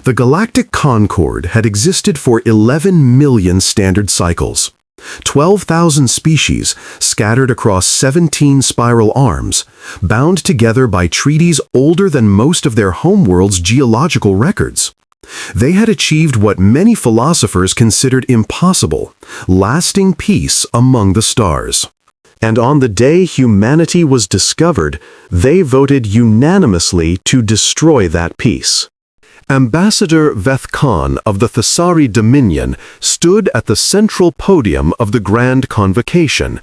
The galactic concord had existed for 11 million standard cycles. 12,000 species scattered across 17 spiral arms, bound together by treaties older than most of their homeworld's geological records. They had achieved what many philosophers considered impossible, lasting peace among the stars. And on the day humanity was discovered, they voted unanimously to destroy that peace. Ambassador Veth Khan of the Thessari Dominion stood at the central podium of the Grand Convocation,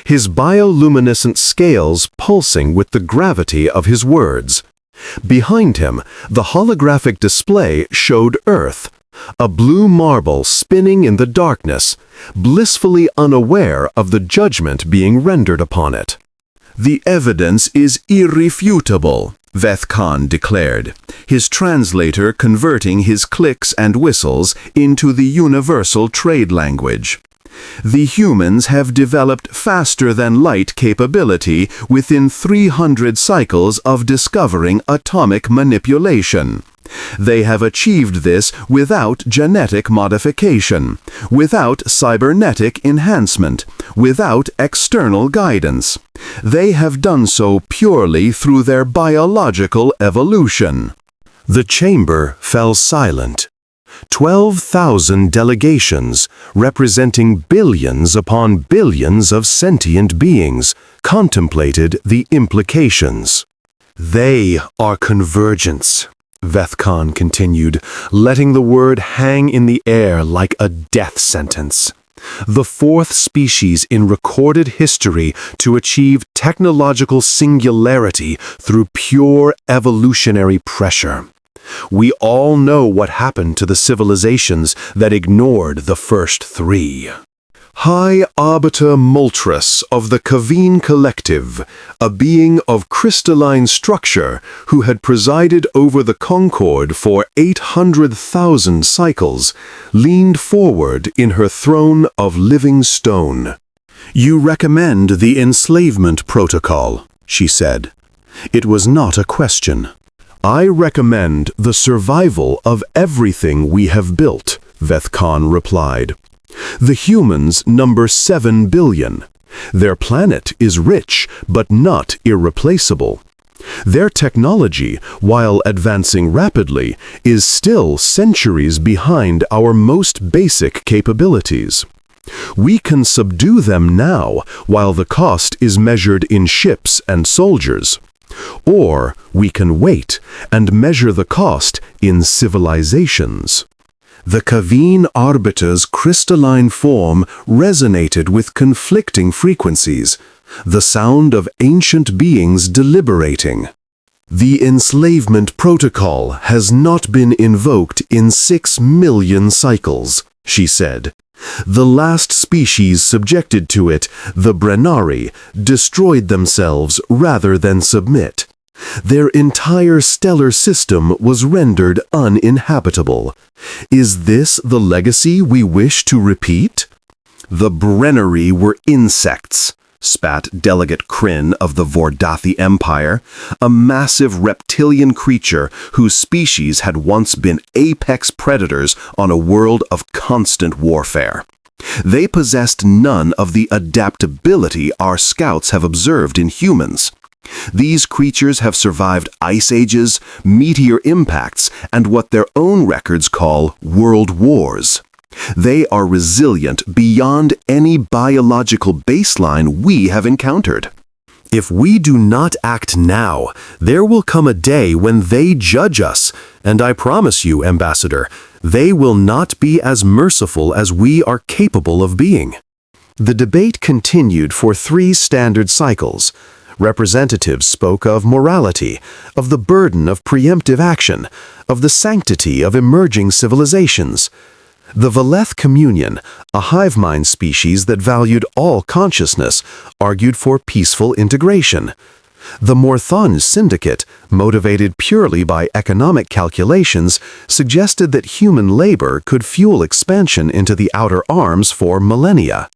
his bioluminescent scales pulsing with the gravity of his words. Behind him, the holographic display showed Earth, a blue marble spinning in the darkness, blissfully unaware of the judgment being rendered upon it. "The evidence is irrefutable," Veth Khan declared, his translator converting his clicks and whistles into the universal trade language. "The humans have developed faster-than-light capability within 300 cycles of discovering atomic manipulation. They have achieved this without genetic modification, without cybernetic enhancement, without external guidance. They have done so purely through their biological evolution." The chamber fell silent. 12,000 delegations, representing billions upon billions of sentient beings, contemplated the implications. "They are convergence," Veth Khan continued, letting the word hang in the air like a death sentence. "The fourth species in recorded history to achieve technological singularity through pure evolutionary pressure. We all know what happened to the civilizations that ignored the first three. High Arbiter Moltres of the Kaveen Collective, a being of crystalline structure who had presided over the Concord for 800,000 cycles, leaned forward in her throne of living stone. "You recommend the enslavement protocol," she said. It was not a question. "I recommend the survival of everything we have built," Veth Khan replied. "The humans number 7 billion. Their planet is rich, but not irreplaceable. Their technology, while advancing rapidly, is still centuries behind our most basic capabilities. We can subdue them now, while the cost is measured in ships and soldiers. Or we can wait and measure the cost in civilizations." The Kaveen Arbiter's crystalline form resonated with conflicting frequencies, the sound of ancient beings deliberating. "The enslavement protocol has not been invoked in 6 million cycles," she said. "The last species subjected to it, the Brenari, destroyed themselves rather than submit. Their entire stellar system was rendered uninhabitable. Is this the legacy we wish to repeat?" "The Brenari were insects," spat Delegate Kryn of the Vordathi Empire, a massive reptilian creature whose species had once been apex predators on a world of constant warfare. "They possessed none of the adaptability our scouts have observed in humans. These creatures have survived ice ages, meteor impacts, and what their own records call world wars. They are resilient beyond any biological baseline we have encountered. If we do not act now, there will come a day when they judge us, and I promise you, Ambassador, they will not be as merciful as we are capable of being." The debate continued for 3 standard cycles. Representatives spoke of morality, of the burden of preemptive action, of the sanctity of emerging civilizations. The Valeth Communion, a hive mind species that valued all consciousness, argued for peaceful integration. The Morthon Syndicate, motivated purely by economic calculations, suggested that human labor could fuel expansion into the outer arms for millennia.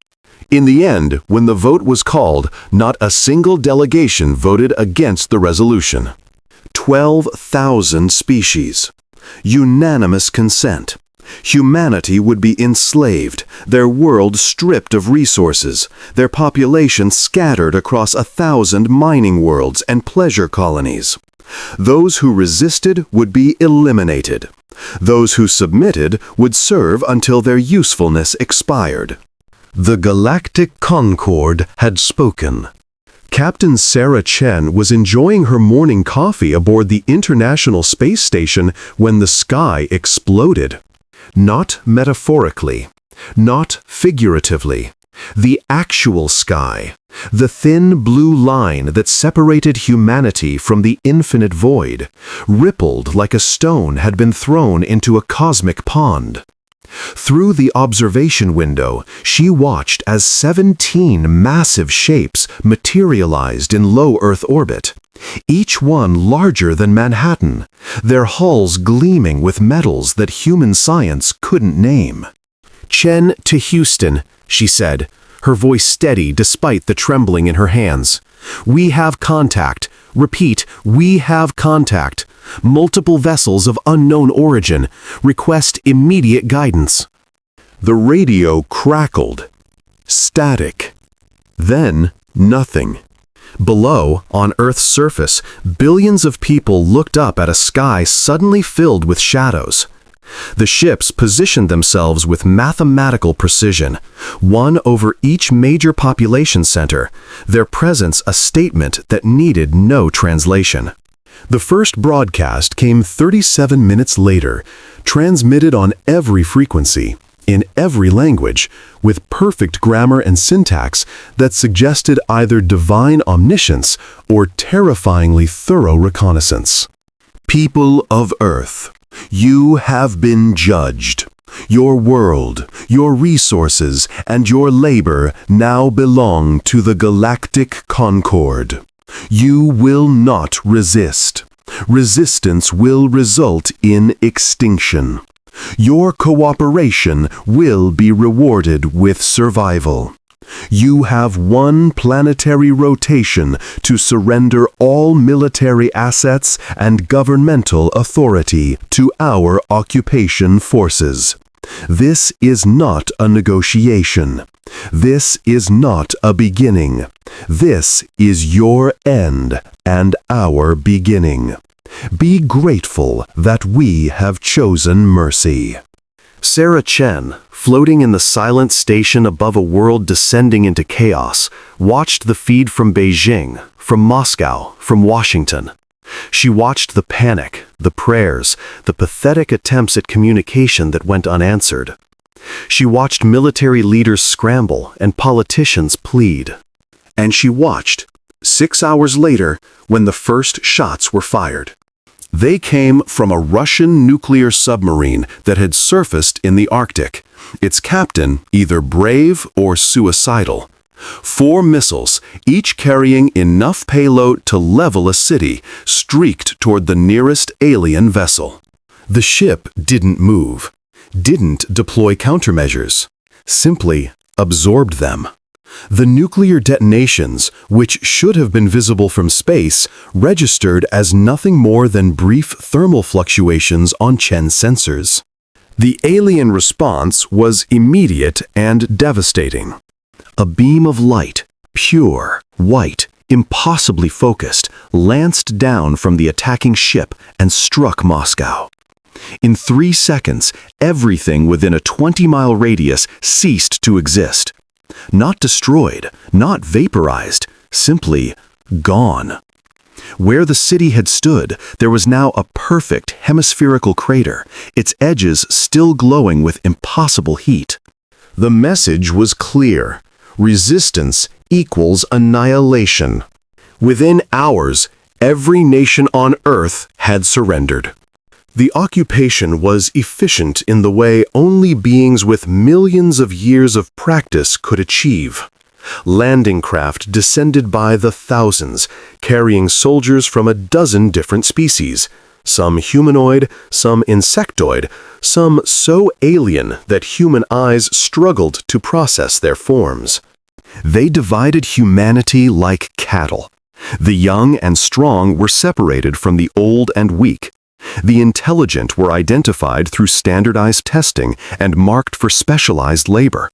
In the end, when the vote was called, not a single delegation voted against the resolution. 12,000 species. Unanimous consent. Humanity would be enslaved, their world stripped of resources, their population scattered across 1,000 mining worlds and pleasure colonies. Those who resisted would be eliminated. Those who submitted would serve until their usefulness expired. The Galactic Concord had spoken. Captain Sarah Chen was enjoying her morning coffee aboard the International Space Station when the sky exploded. Not metaphorically, not figuratively. The actual sky, the thin blue line that separated humanity from the infinite void, rippled like a stone had been thrown into a cosmic pond. Through the observation window, she watched as 17 massive shapes materialized in low Earth orbit, each one larger than Manhattan, their hulls gleaming with metals that human science couldn't name. "Chen to Houston," she said, her voice steady despite the trembling in her hands. "We have contact. Repeat, we have contact. Multiple vessels of unknown origin. Request immediate guidance." The radio crackled. Static. Then, nothing. Below, on Earth's surface, billions of people looked up at a sky suddenly filled with shadows. The ships positioned themselves with mathematical precision, one over each major population center, their presence a statement that needed no translation. The first broadcast came 37 minutes later, transmitted on every frequency, in every language, with perfect grammar and syntax that suggested either divine omniscience or terrifyingly thorough reconnaissance. "People of Earth, you have been judged. Your world, your resources, and your labor now belong to the Galactic Concord. You will not resist. Resistance will result in extinction. Your cooperation will be rewarded with survival. You have one planetary rotation to surrender all military assets and governmental authority to our occupation forces. This is not a negotiation. This is not a beginning. This is your end and our beginning. Be grateful that we have chosen mercy." Sarah Chen, floating in the silent station above a world descending into chaos, watched the feed from Beijing, from Moscow, from Washington. She watched the panic, the prayers, the pathetic attempts at communication that went unanswered. She watched military leaders scramble and politicians plead. And she watched, 6 hours later, when the first shots were fired. They came from a Russian nuclear submarine that had surfaced in the Arctic, its captain either brave or suicidal. 4 missiles, each carrying enough payload to level a city, streaked toward the nearest alien vessel. The ship didn't move, didn't deploy countermeasures, simply absorbed them. The nuclear detonations, which should have been visible from space, registered as nothing more than brief thermal fluctuations on Chen's sensors. The alien response was immediate and devastating. A beam of light, pure, white, impossibly focused, lanced down from the attacking ship and struck Moscow. In 3 seconds, everything within a 20-mile radius ceased to exist. Not destroyed, not vaporized, simply gone. Where the city had stood, there was now a perfect hemispherical crater, its edges still glowing with impossible heat. The message was clear. Resistance equals annihilation. Within hours, every nation on Earth had surrendered. The occupation was efficient in the way only beings with millions of years of practice could achieve. Landing craft descended by the thousands, carrying soldiers from a dozen different species, some humanoid, some insectoid, some so alien that human eyes struggled to process their forms. They divided humanity like cattle. The young and strong were separated from the old and weak. The intelligent were identified through standardized testing and marked for specialized labor.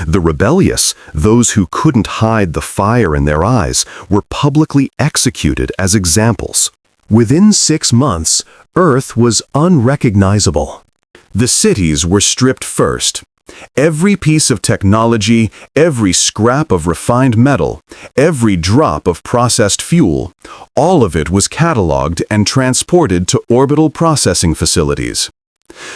The rebellious, those who couldn't hide the fire in their eyes, were publicly executed as examples. Within 6 months, Earth was unrecognizable. The cities were stripped first. Every piece of technology, every scrap of refined metal, every drop of processed fuel, all of it was cataloged and transported to orbital processing facilities.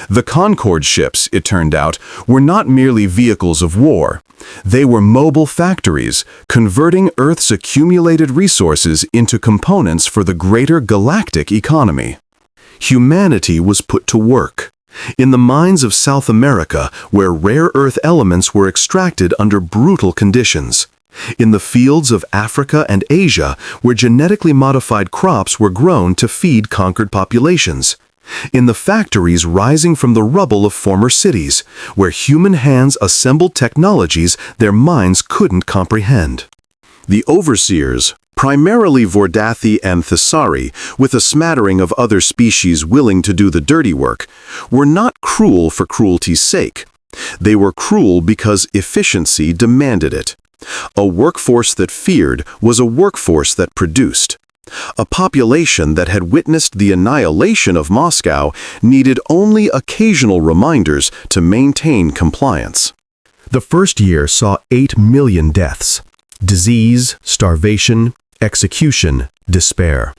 The Concorde ships, it turned out, were not merely vehicles of war. They were mobile factories, converting Earth's accumulated resources into components for the greater galactic economy. Humanity was put to work. In the mines of South America, where rare earth elements were extracted under brutal conditions. In the fields of Africa and Asia, where genetically modified crops were grown to feed conquered populations. In the factories rising from the rubble of former cities, where human hands assembled technologies their minds couldn't comprehend. The overseers, primarily Vordathi and Thessari, with a smattering of other species willing to do the dirty work, were not cruel for cruelty's sake. They were cruel because efficiency demanded it. A workforce that feared was a workforce that produced. A population that had witnessed the annihilation of Moscow needed only occasional reminders to maintain compliance. The first year saw 8 million deaths. Disease, starvation, execution, despair.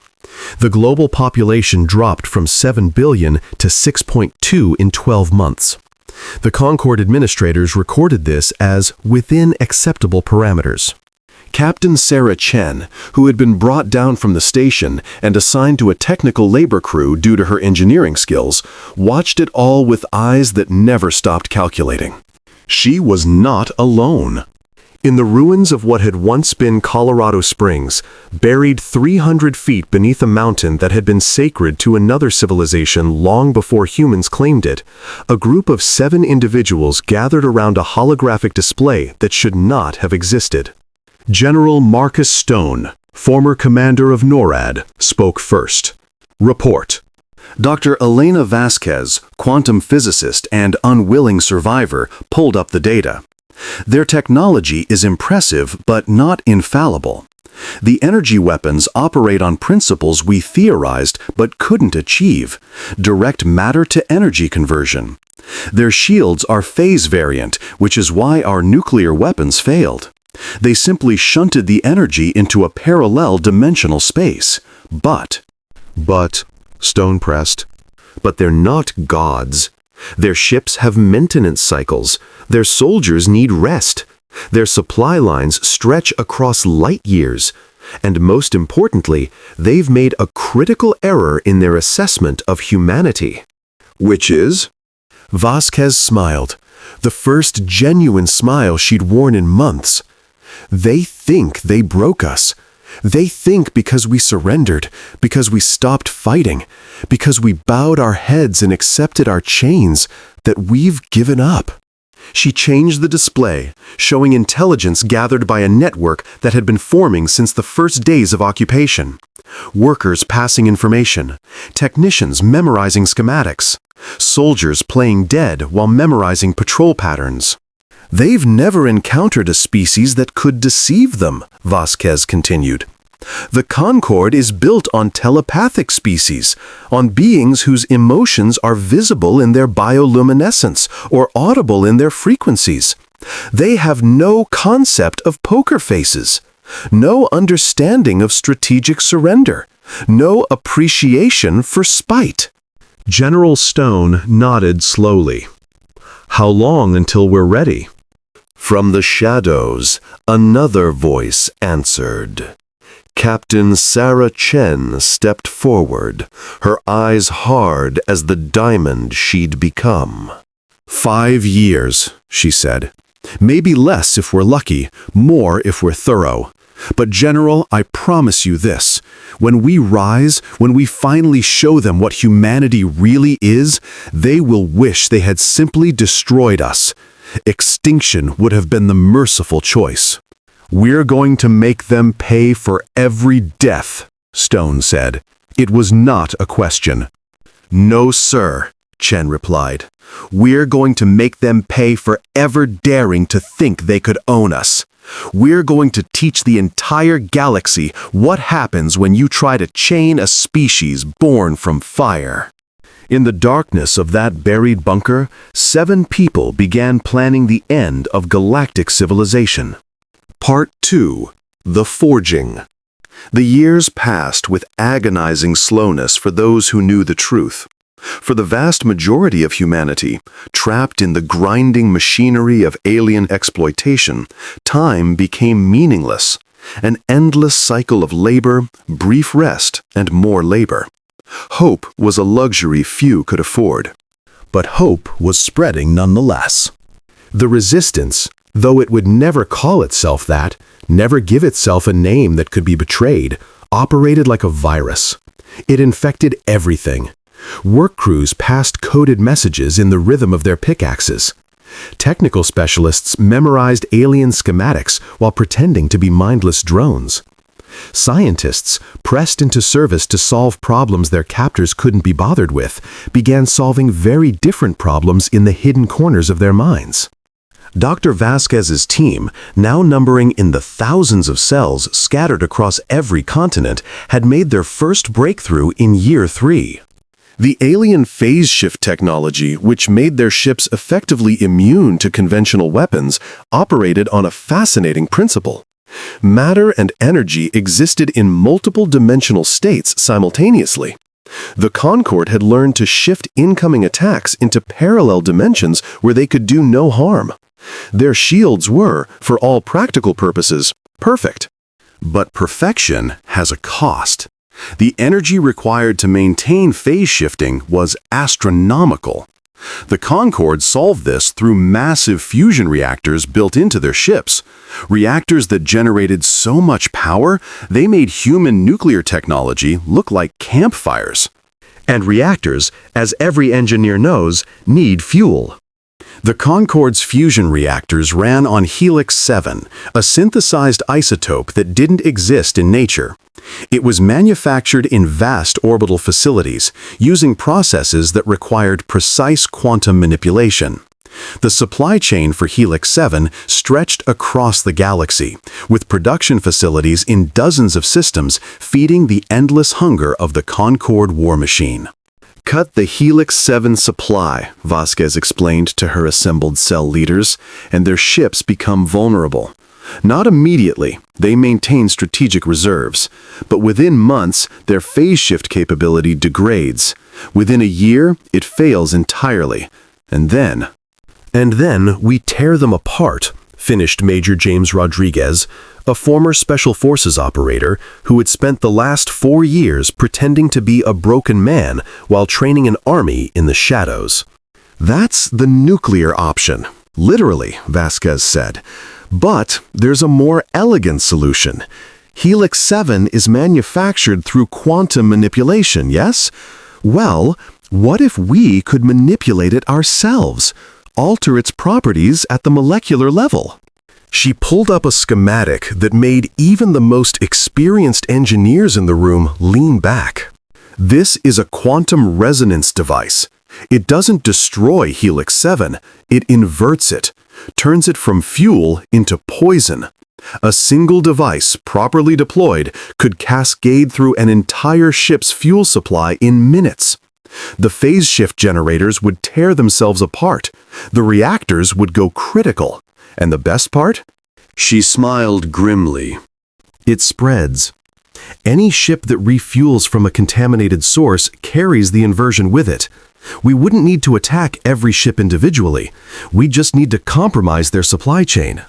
The global population dropped from 7 billion to 6.2 in 12 months. The Concorde administrators recorded this as within acceptable parameters. Captain Sarah Chen, who had been brought down from the station and assigned to a technical labor crew due to her engineering skills, watched it all with eyes that never stopped calculating. She was not alone. In the ruins of what had once been Colorado Springs, buried 300 feet beneath a mountain that had been sacred to another civilization long before humans claimed it, a group of 7 individuals gathered around a holographic display that should not have existed. General Marcus Stone, former commander of NORAD, spoke first. Report. Dr. Elena Vasquez, quantum physicist and unwilling survivor, pulled up the data. Their technology is impressive but not infallible. The energy weapons operate on principles we theorized but couldn't achieve, direct matter-to-energy conversion. Their shields are phase variant, which is why our nuclear weapons failed. They simply shunted the energy into a parallel dimensional space. But, Stone pressed, but they're not gods. Their ships have maintenance cycles. Their soldiers need rest. Their supply lines stretch across light years. And most importantly, they've made a critical error in their assessment of humanity. Which is? Vasquez smiled, the first genuine smile she'd worn in months. They think they broke us. They think because we surrendered, because we stopped fighting, because we bowed our heads and accepted our chains, that we've given up. She changed the display, showing intelligence gathered by a network that had been forming since the first days of occupation. Workers passing information, technicians memorizing schematics, soldiers playing dead while memorizing patrol patterns. They've never encountered a species that could deceive them, Vasquez continued. The Concorde is built on telepathic species, on beings whose emotions are visible in their bioluminescence or audible in their frequencies. They have no concept of poker faces, no understanding of strategic surrender, no appreciation for spite. General Stone nodded slowly. How long until we're ready? From the shadows, another voice answered. Captain Sarah Chen stepped forward, her eyes hard as the diamond she'd become. 5 years, she said. Maybe less if we're lucky, more if we're thorough. But General, I promise you this. When we rise, when we finally show them what humanity really is, they will wish they had simply destroyed us. Extinction would have been the merciful choice. We're going to make them pay for every death, Stone said. It was not a question. No, sir, Chen replied. We're going to make them pay for ever daring to think they could own us. We're going to teach the entire galaxy what happens when you try to chain a species born from fire. In the darkness of that buried bunker, 7 people began planning the end of galactic civilization. Part 2. The Forging. The years passed with agonizing slowness for those who knew the truth. For the vast majority of humanity, trapped in the grinding machinery of alien exploitation, time became meaningless, an endless cycle of labor, brief rest, and more labor. Hope was a luxury few could afford. But hope was spreading nonetheless. The resistance, though it would never call itself that, never give itself a name that could be betrayed, operated like a virus. It infected everything. Work crews passed coded messages in the rhythm of their pickaxes. Technical specialists memorized alien schematics while pretending to be mindless drones. Scientists, pressed into service to solve problems their captors couldn't be bothered with, began solving very different problems in the hidden corners of their minds. Dr. Vasquez's team, now numbering in the thousands of cells scattered across every continent, had made their first breakthrough in year 3. The alien phase shift technology, which made their ships effectively immune to conventional weapons, operated on a fascinating principle. Matter and energy existed in multiple dimensional states simultaneously. The Concorde had learned to shift incoming attacks into parallel dimensions where they could do no harm. Their shields were, for all practical purposes, perfect. But perfection has a cost. The energy required to maintain phase shifting was astronomical. The Concorde solved this through massive fusion reactors built into their ships. Reactors that generated so much power, they made human nuclear technology look like campfires. And reactors, as every engineer knows, need fuel. The Concorde's fusion reactors ran on Helix 7, a synthesized isotope that didn't exist in nature. It was manufactured in vast orbital facilities, using processes that required precise quantum manipulation. The supply chain for Helix 7 stretched across the galaxy, with production facilities in dozens of systems feeding the endless hunger of the Concorde war machine. Cut the Helix 7 supply, Vasquez explained to her assembled cell leaders, and their ships become vulnerable. Not immediately, they maintain strategic reserves, but within months, their phase shift capability degrades. Within a year, it fails entirely. And then we tear them apart, finished Major James Rodriguez, a former Special Forces operator who had spent the last 4 years pretending to be a broken man while training an army in the shadows. That's the nuclear option, literally, Vasquez said. But there's a more elegant solution. Helix 7 is manufactured through quantum manipulation, yes? Well, what if we could manipulate it ourselves, alter its properties at the molecular level? She pulled up a schematic that made even the most experienced engineers in the room lean back. This is a quantum resonance device. It doesn't destroy Helix 7, it inverts it, turns it from fuel into poison. A single device, properly deployed, could cascade through an entire ship's fuel supply in minutes. The phase shift generators would tear themselves apart. The reactors would go critical. And the best part? She smiled grimly. It spreads. Any ship that refuels from a contaminated source carries the inversion with it. We wouldn't need to attack every ship individually. We just need to compromise their supply chain.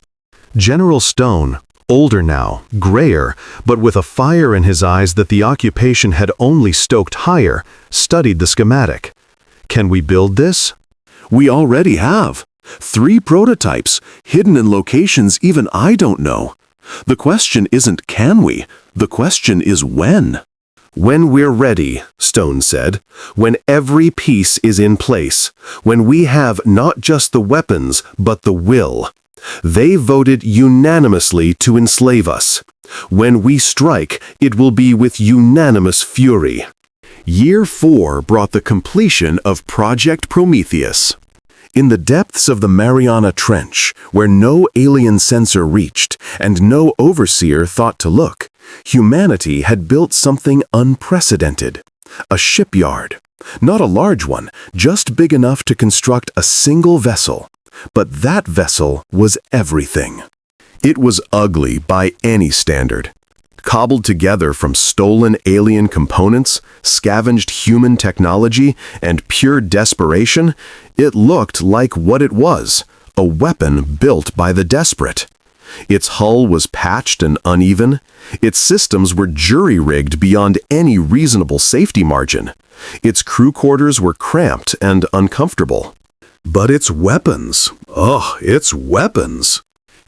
General Stone, older now, grayer, but with a fire in his eyes that the occupation had only stoked higher, studied the schematic. Can we build this? We already have. 3 prototypes, hidden in locations even I don't know. The question isn't can we, the question is when. When we're ready, Stone said, when every piece is in place, when we have not just the weapons, but the will. They voted unanimously to enslave us. When we strike, it will be with unanimous fury. Year 4 brought the completion of Project Prometheus. In the depths of the Mariana Trench, where no alien sensor reached and no overseer thought to look, humanity had built something unprecedented. A shipyard. Not a large one, just big enough to construct a single vessel. But that vessel was everything. It was ugly by any standard. Cobbled together from stolen alien components, scavenged human technology, and pure desperation, it looked like what it was, a weapon built by the desperate. Its hull was patched and uneven. Its systems were jury-rigged beyond any reasonable safety margin. Its crew quarters were cramped and uncomfortable. But its weapons, its weapons!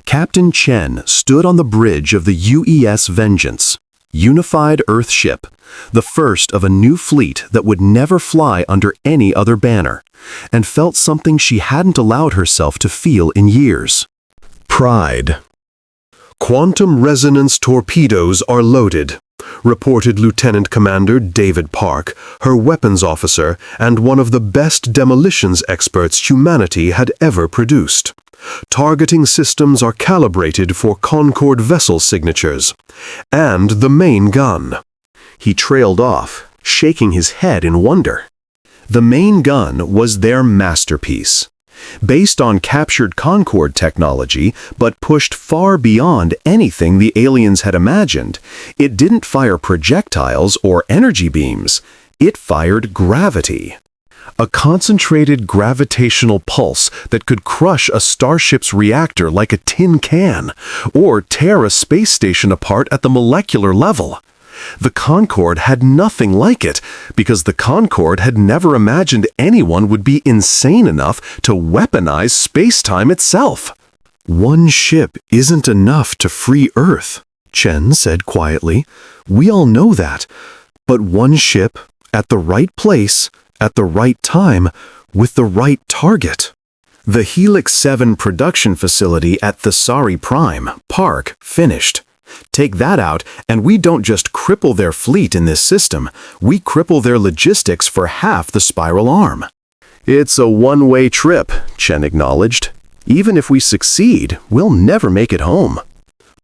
Captain Chen stood on the bridge of the UES Vengeance, unified Earth ship, the first of a new fleet that would never fly under any other banner, and felt something she hadn't allowed herself to feel in years. Pride. "Quantum resonance torpedoes are loaded," reported Lieutenant Commander David Park, her weapons officer and one of the best demolitions experts humanity had ever produced. "Targeting systems are calibrated for Concorde vessel signatures. And the main gun." He trailed off, shaking his head in wonder. The main gun was their masterpiece. Based on captured Concorde technology, but pushed far beyond anything the aliens had imagined, it didn't fire projectiles or energy beams. It fired gravity. A concentrated gravitational pulse that could crush a starship's reactor like a tin can, or tear a space station apart at the molecular level. The Concorde had nothing like it, because the Concorde had never imagined anyone would be insane enough to weaponize space-time itself. "One ship isn't enough to free Earth," Chen said quietly. "We all know that. But one ship, at the right place, at the right time, with the right target." The Helix 7 production facility at Thesari Prime, Park, finished. Take that out, and we don't just cripple their fleet in this system, we cripple their logistics for half the spiral arm. "It's a one-way trip," Chen acknowledged. "Even if we succeed, we'll never make it home."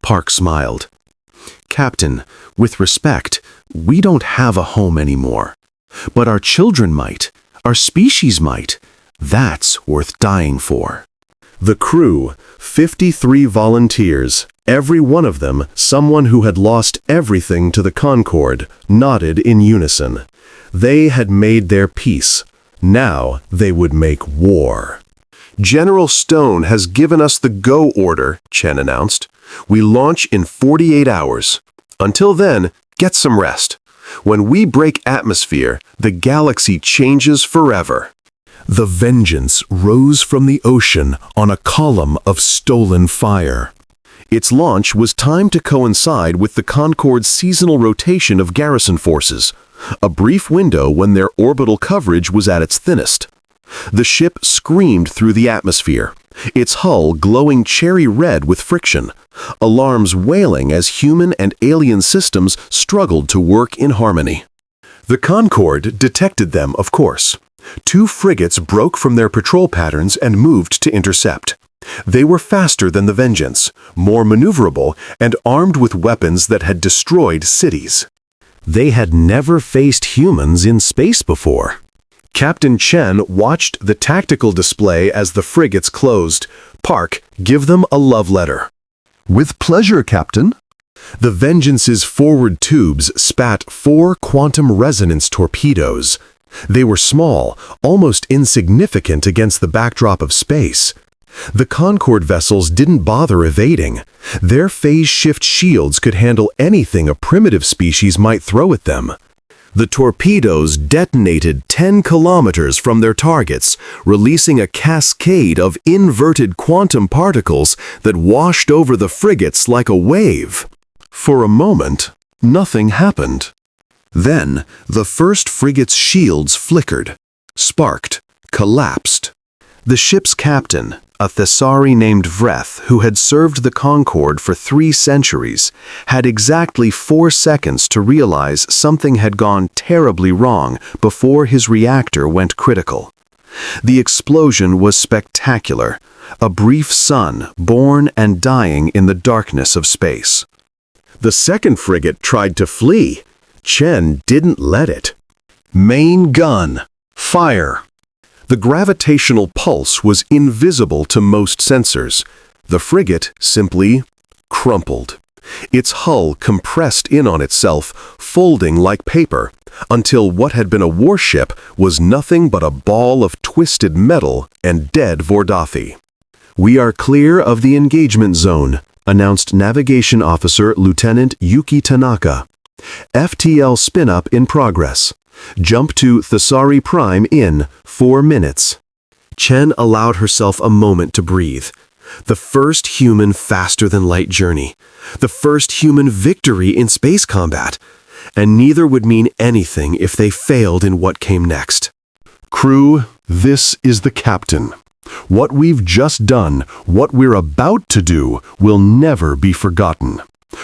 Park smiled. "Captain, with respect, we don't have a home anymore. But our children might, our species might. That's worth dying for." The crew, 53 volunteers, every one of them someone who had lost everything to the Concorde, nodded in unison. They had made their peace. Now they would make war. "General Stone has given us the go order," Chen announced. "We launch in 48 hours. Until then, get some rest. When we break atmosphere, the galaxy changes forever." The Vengeance rose from the ocean on a column of stolen fire. Its launch was timed to coincide with the Concorde's seasonal rotation of garrison forces, a brief window when their orbital coverage was at its thinnest. The ship screamed through the atmosphere, its hull glowing cherry red with friction, alarms wailing as human and alien systems struggled to work in harmony. The Concorde detected them, of course. 2 frigates broke from their patrol patterns and moved to intercept. They were faster than the Vengeance, more maneuverable, and armed with weapons that had destroyed cities. They had never faced humans in space before. Captain Chen watched the tactical display as the frigates closed. "Park, give them a love letter." "With pleasure, Captain." The Vengeance's forward tubes spat 4 quantum resonance torpedoes. They were small, almost insignificant against the backdrop of space. The Concorde vessels didn't bother evading. Their phase-shift shields could handle anything a primitive species might throw at them. The torpedoes detonated 10 kilometers from their targets, releasing a cascade of inverted quantum particles that washed over the frigates like a wave. For a moment, nothing happened. Then, the first frigate's shields flickered, sparked, collapsed. The ship's captain, A Thessari named Vreth, who had served the Concorde for 3 centuries, had exactly 4 seconds to realize something had gone terribly wrong before his reactor went critical. The explosion was spectacular, a brief sun born and dying in the darkness of space. The second frigate tried to flee. Chen didn't let it. Main gun. Fire. The gravitational pulse was invisible to most sensors. The frigate simply crumpled. Its hull compressed in on itself, folding like paper, until what had been a warship was nothing but a ball of twisted metal and dead Vordathi. "We are clear of the engagement zone," announced Navigation Officer Lieutenant Yuki Tanaka. "FTL spin-up in progress. Jump to Thessari Prime in 4 minutes." Chen allowed herself a moment to breathe. The first human faster-than-light journey. The first human victory in space combat. And neither would mean anything if they failed in what came next. "Crew, this is the captain. What we've just done, what we're about to do, will never be forgotten.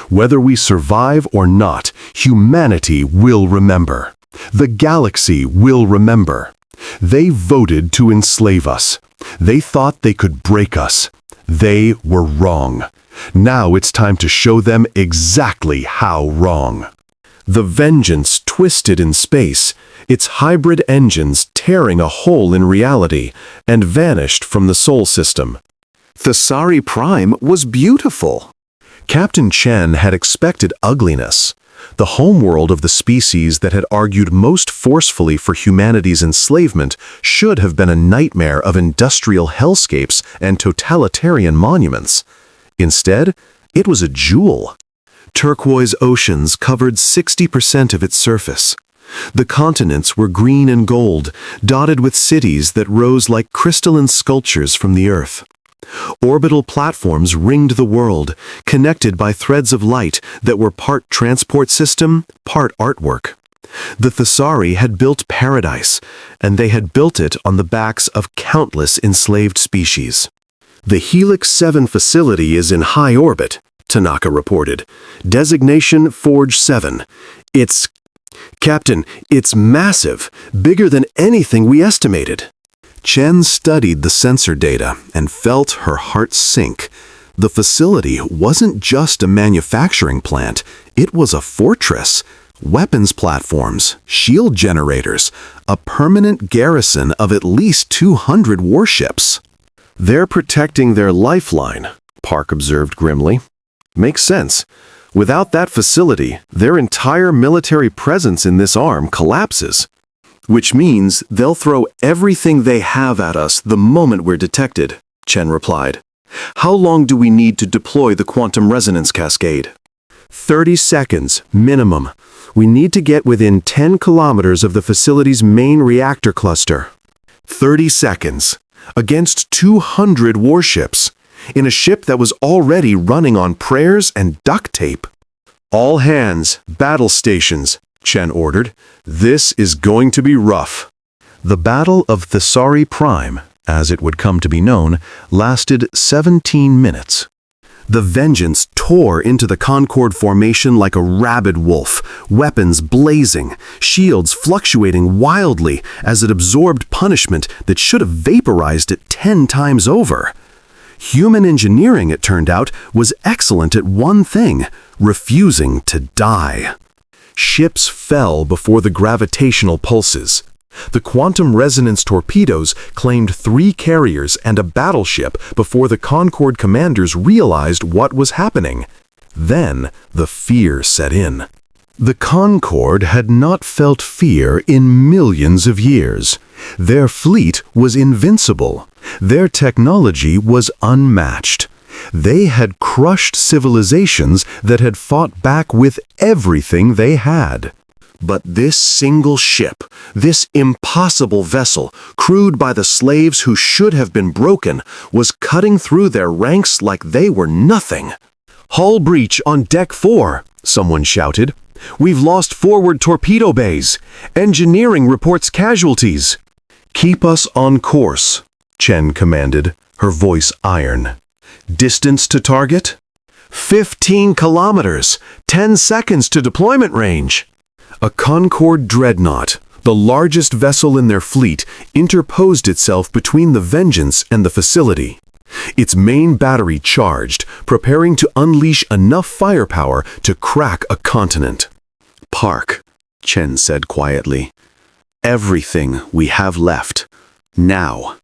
Whether we survive or not, humanity will remember. The galaxy will remember. They voted to enslave us. They thought they could break us. They were wrong. Now it's time to show them exactly how wrong." The Vengeance twisted in space, its hybrid engines tearing a hole in reality, and vanished from the Sol system. Thessari Prime was beautiful. Captain Chen had expected ugliness. The homeworld of the species that had argued most forcefully for humanity's enslavement should have been a nightmare of industrial hellscapes and totalitarian monuments. Instead, it was a jewel. Turquoise oceans covered 60% of its surface. The continents were green and gold, dotted with cities that rose like crystalline sculptures from the earth. Orbital platforms ringed the world, connected by threads of light that were part transport system, part artwork. The Thessari had built paradise, and they had built it on the backs of countless enslaved species. "The Helix 7 facility is in high orbit," Tanaka reported. "Designation Forge 7. Captain, it's massive, bigger than anything we estimated." Chen studied the sensor data and felt her heart sink. The facility wasn't just a manufacturing plant, it was a fortress. Weapons platforms, shield generators, a permanent garrison of at least 200 warships. "They're protecting their lifeline," Park observed grimly. "Makes sense. Without that facility, their entire military presence in this arm collapses. Which means they'll throw everything they have at us the moment we're detected," Chen replied. "How long do we need to deploy the quantum resonance cascade?" 30 seconds, minimum. We need to get within 10 kilometers of the facility's main reactor cluster. 30 seconds. Against 200 warships. In a ship that was already running on prayers and duct tape. "All hands, battle stations," Chen ordered. "This is going to be rough." The Battle of Thessari Prime, as it would come to be known, lasted 17 minutes. The Vengeance tore into the Concorde formation like a rabid wolf, weapons blazing, shields fluctuating wildly as it absorbed punishment that should have vaporized it 10 times over. Human engineering, it turned out, was excellent at one thing: refusing to die. Ships fell before the gravitational pulses. The quantum resonance torpedoes claimed 3 carriers and a battleship before the Concorde commanders realized what was happening. Then the fear set in. The Concorde had not felt fear in millions of years. Their fleet was invincible. Their technology was unmatched. They had crushed civilizations that had fought back with everything they had. But this single ship, this impossible vessel, crewed by the slaves who should have been broken, was cutting through their ranks like they were nothing. "Hull breach on Deck 4, someone shouted. "We've lost forward torpedo bays. Engineering reports casualties." "Keep us on course," Chen commanded, her voice iron. "Distance to target? 15 kilometers, 10 seconds to deployment range." A Concorde dreadnought, the largest vessel in their fleet, interposed itself between the Vengeance and the facility. Its main battery charged, preparing to unleash enough firepower to crack a continent. "Park," Chen said quietly. "Everything we have left. Now."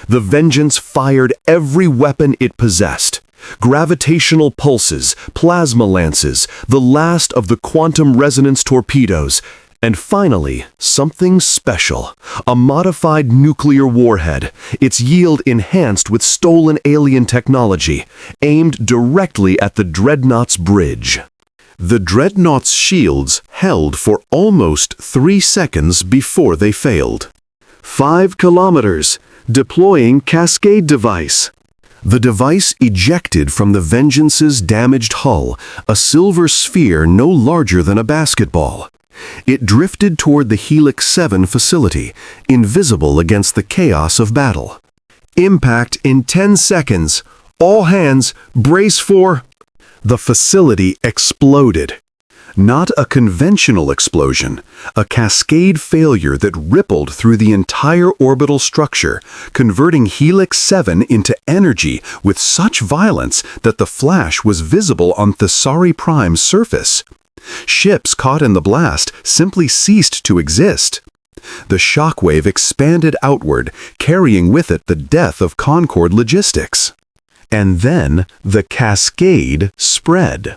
The Vengeance fired every weapon it possessed. Gravitational pulses, plasma lances, the last of the quantum resonance torpedoes, and finally, something special, a modified nuclear warhead, its yield enhanced with stolen alien technology, aimed directly at the Dreadnought's bridge. The Dreadnought's shields held for almost 3 seconds before they failed. 5 kilometers, deploying cascade device. The device ejected from the Vengeance's damaged hull, a silver sphere no larger than a basketball. It drifted toward the Helix 7 facility, invisible against the chaos of battle. "Impact in 10 seconds. All hands, brace for—" The facility exploded. Not a conventional explosion, a cascade failure that rippled through the entire orbital structure, converting Helix 7 into energy with such violence that the flash was visible on Thesari Prime's surface. Ships caught in the blast simply ceased to exist. The shockwave expanded outward, carrying with it the death of Concorde logistics. And then the cascade spread.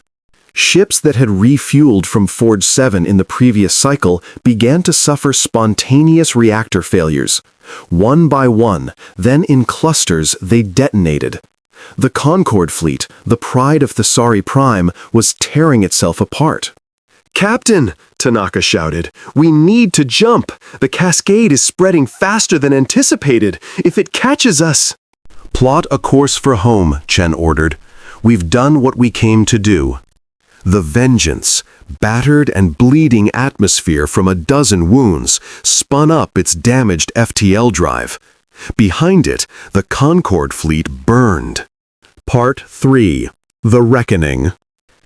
Ships that had refueled from Forge 7 in the previous cycle began to suffer spontaneous reactor failures. One by one, then in clusters, they detonated. The Concorde fleet, the pride of Thesari Prime, was tearing itself apart. "Captain," Tanaka shouted, "we need to jump. The cascade is spreading faster than anticipated. If it catches us—" "Plot a course for home," Chen ordered. "We've done what we came to do." The Vengeance, battered and bleeding atmosphere from a dozen wounds, spun up its damaged FTL drive. Behind it, the Concorde fleet burned. Part 3. The Reckoning.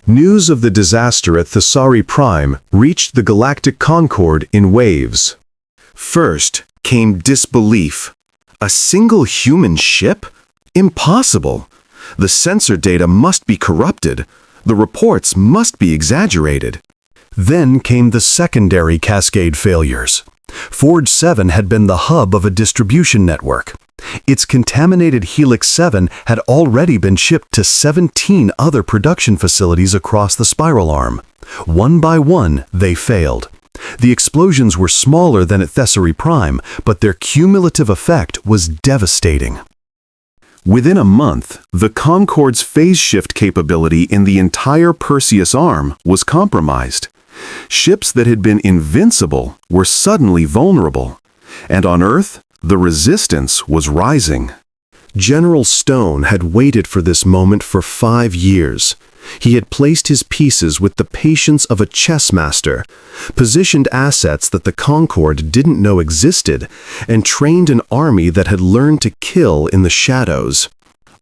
News of the disaster at Thesari Prime reached the Galactic Concorde in waves. First came disbelief. A single human ship? Impossible. The sensor data must be corrupted. The reports must be exaggerated. Then came the secondary cascade failures. Forge 7 had been the hub of a distribution network. Its contaminated Helix 7 had already been shipped to 17 other production facilities across the spiral arm. One by one, they failed. The explosions were smaller than at Thesari Prime, but their cumulative effect was devastating. Within a month, the Concorde's phase shift capability in the entire Perseus arm was compromised. Ships that had been invincible were suddenly vulnerable. And on Earth, the resistance was rising. General Stone had waited for this moment for 5 years. He had placed his pieces with the patience of a chess master, positioned assets that the Concorde didn't know existed, and trained an army that had learned to kill in the shadows.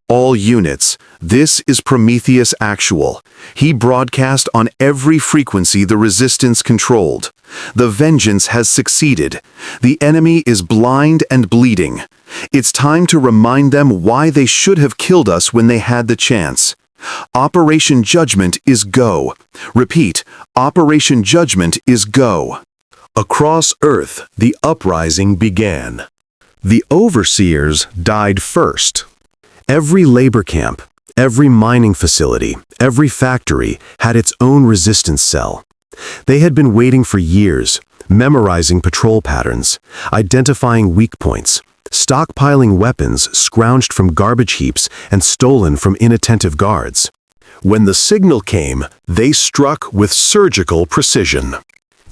"All units, this is Prometheus Actual." He broadcast on every frequency the Resistance controlled. "The Vengeance has succeeded. The enemy is blind and bleeding. It's time to remind them why they should have killed us when they had the chance. Operation Judgment is go. Repeat, Operation Judgment is go." Across Earth, the uprising began. The overseers died first. Every labor camp, every mining facility, every factory had its own resistance cell. They had been waiting for years, memorizing patrol patterns, identifying weak points, stockpiling weapons scrounged from garbage heaps and stolen from inattentive guards. When the signal came, they struck with surgical precision.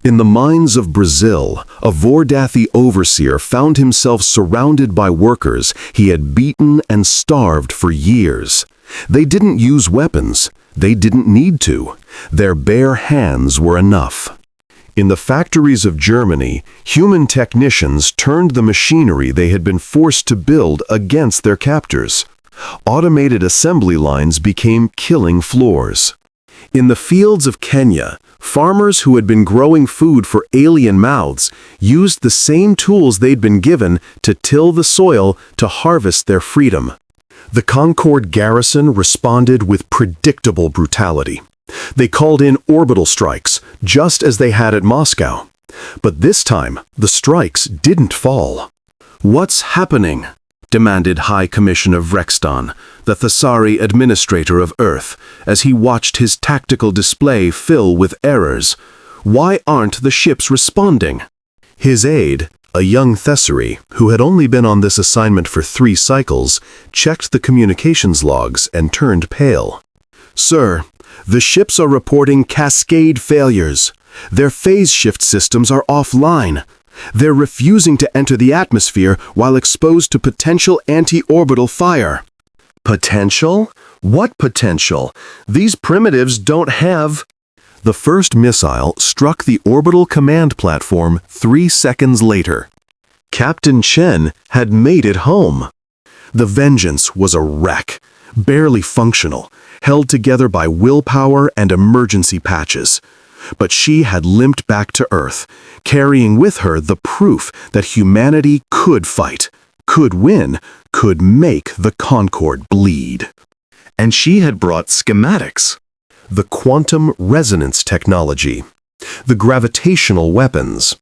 In the mines of Brazil, a Vordathi overseer found himself surrounded by workers he had beaten and starved for years. They didn't use weapons. They didn't need to. Their bare hands were enough. In the factories of Germany, human technicians turned the machinery they had been forced to build against their captors. Automated assembly lines became killing floors. In the fields of Kenya, farmers who had been growing food for alien mouths used the same tools they'd been given to till the soil to harvest their freedom. The Concord garrison responded with predictable brutality. They called in orbital strikes, just as they had at Moscow. But this time, the strikes didn't fall. "What's happening?" demanded High Commissioner Vrexton, the Thessari administrator of Earth, as he watched his tactical display fill with errors. "Why aren't the ships responding?" His aide, a young Thessari, who had only been on this assignment for 3 cycles, checked the communications logs and turned pale. "Sir, the ships are reporting cascade failures. Their phase shift systems are offline. They're refusing to enter the atmosphere while exposed to potential anti-orbital fire." "Potential? What potential? These primitives don't have—" The first missile struck the orbital command platform 3 seconds later. Captain Chen had made it home. The Vengeance was a wreck, barely functional, held together by willpower and emergency patches. But she had limped back to Earth, carrying with her the proof that humanity could fight, could win, could make the Concord bleed. And she had brought schematics. The quantum resonance technology, the gravitational weapons.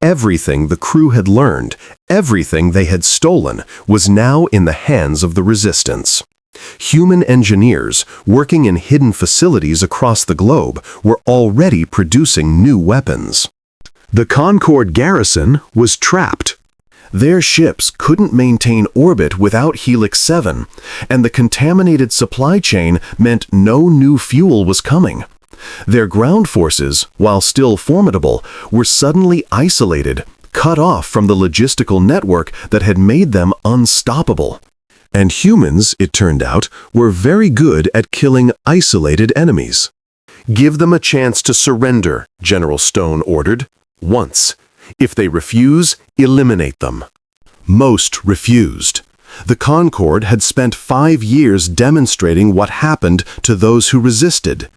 Everything the crew had learned, everything they had stolen, was now in the hands of the Resistance. Human engineers, working in hidden facilities across the globe, were already producing new weapons. The Concord garrison was trapped. Their ships couldn't maintain orbit without Helix 7, and the contaminated supply chain meant no new fuel was coming. Their ground forces, while still formidable, were suddenly isolated, cut off from the logistical network that had made them unstoppable. And humans, it turned out, were very good at killing isolated enemies. "Give them a chance to surrender," General Stone ordered. "Once. If they refuse, eliminate them." Most refused. The Concord had spent 5 years demonstrating what happened to those who resisted.